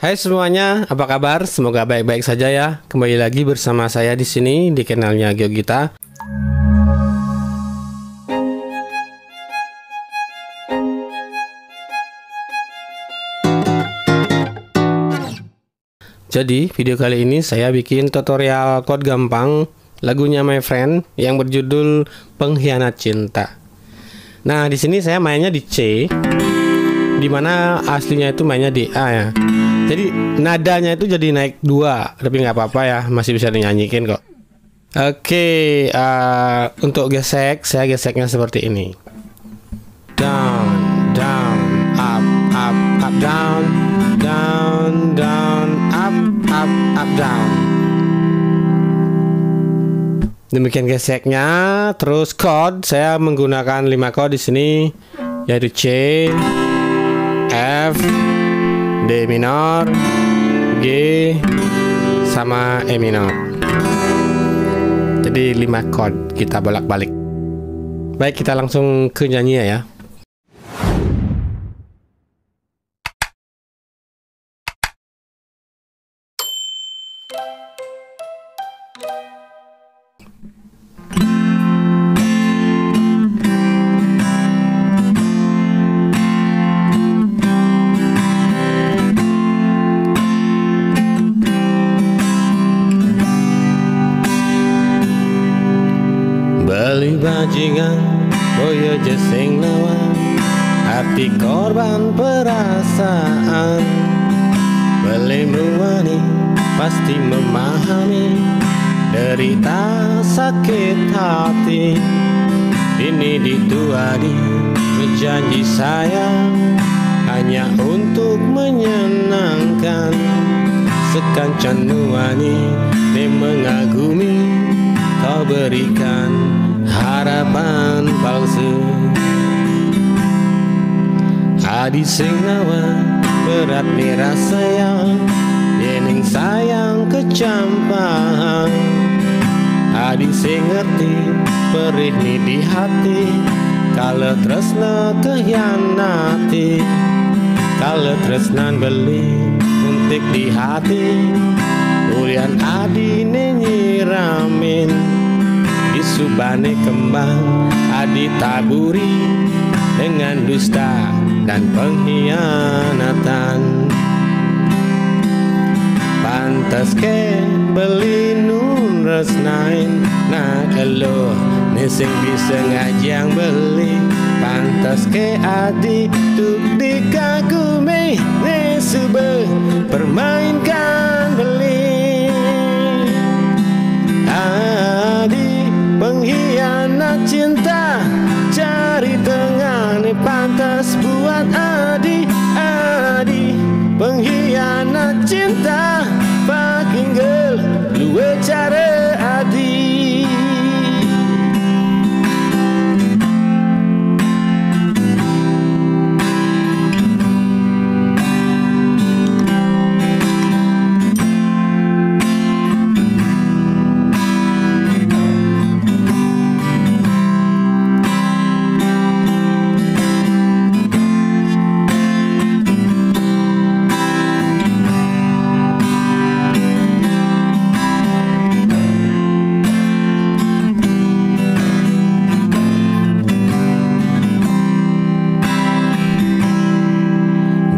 Hai semuanya, apa kabar? Semoga baik-baik saja ya. Kembali lagi bersama saya di sini di kanalnya GeoGita. Jadi, video kali ini saya bikin tutorial chord gampang lagunya My Friend yang berjudul Pengkhianat Cinta. Nah, di sini saya mainnya di C, dimana aslinya itu mainnya di A ya. Jadi nadanya itu jadi naik 2, tapi nggak apa-apa ya, masih bisa dinyanyikin kok. Oke, untuk gesek, saya geseknya seperti ini. Down, down, up, up, up, down, down, down, up, up, up, down. Demikian geseknya. Terus chord, saya menggunakan 5 chord di sini, yaitu C, F, D minor, G, sama E minor. Jadi 5 chord kita bolak-balik. Baik, kita langsung ke nyanyi ya. Beli bajingan, boyo jesing lawan, hati korban perasaan. Beli muani, pasti memahami derita sakit hati. Ini dituadi, berjanji sayang hanya untuk menyenangkan. Sekancan nuani, dia mengagumi, kau berikan harapan palsu. Adi sing nawa berat ni rasa yang yening sayang kecampang. Adi sing ngerti perih ni di hati, kalau tresna kehianati. Kalau tresnan beli untik di hati, ulian adi ne nyiramin. Subane kembang adi taburi dengan dusta dan pengkhianatan. Pantas ke beli nun resnain, nak elo nesing bisa ngajang beli. Pantas ke adi tuk dikagumi, nesube permainkan beli. Adi pengkhianat cinta, cari tengah ni pantas buat Adi. Adi pengkhianat cinta, fucking girl, luwe cara Adi.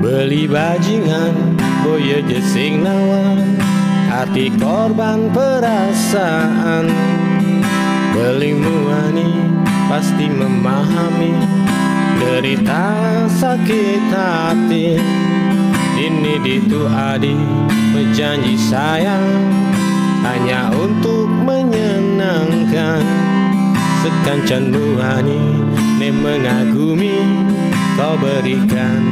Beli bajingan, boyo jesing lawan, hati korban perasaan. Beli muani, pasti memahami derita sakit hati. Ini dituadi, berjanji sayang hanya untuk menyenangkan. Sekancan muani, ne mengagumi, kau berikan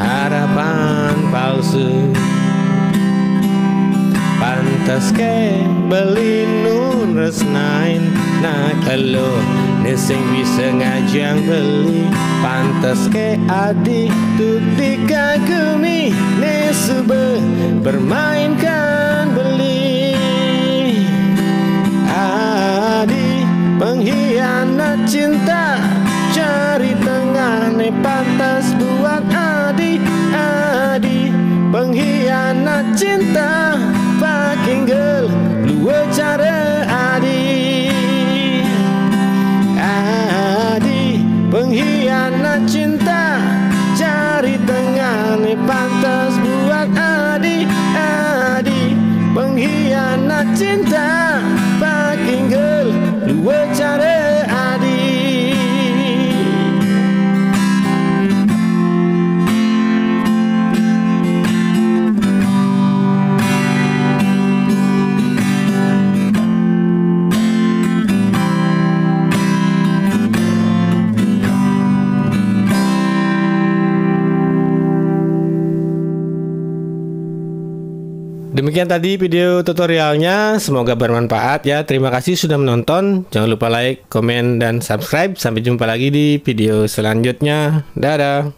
harapan palsu. Pantas ke beli nun resnain, nak elo nesing bisa ngajang beli. Pantas ke adi tuk dikagumi, nesube permainkan beli. Adi pengkhianat cinta, cari tengah ne pantas buat Adi. Adi pengkhianat cinta, fucking girl, lu cara adi, adi, pengkhianat cinta, cari tengah nih pantas buat adi, adi, pengkhianat cinta, fucking girl, lu cara adi. Demikian tadi video tutorialnya, semoga bermanfaat ya. Terima kasih sudah menonton. Jangan lupa like, komen, dan subscribe. Sampai jumpa lagi di video selanjutnya. Dadah.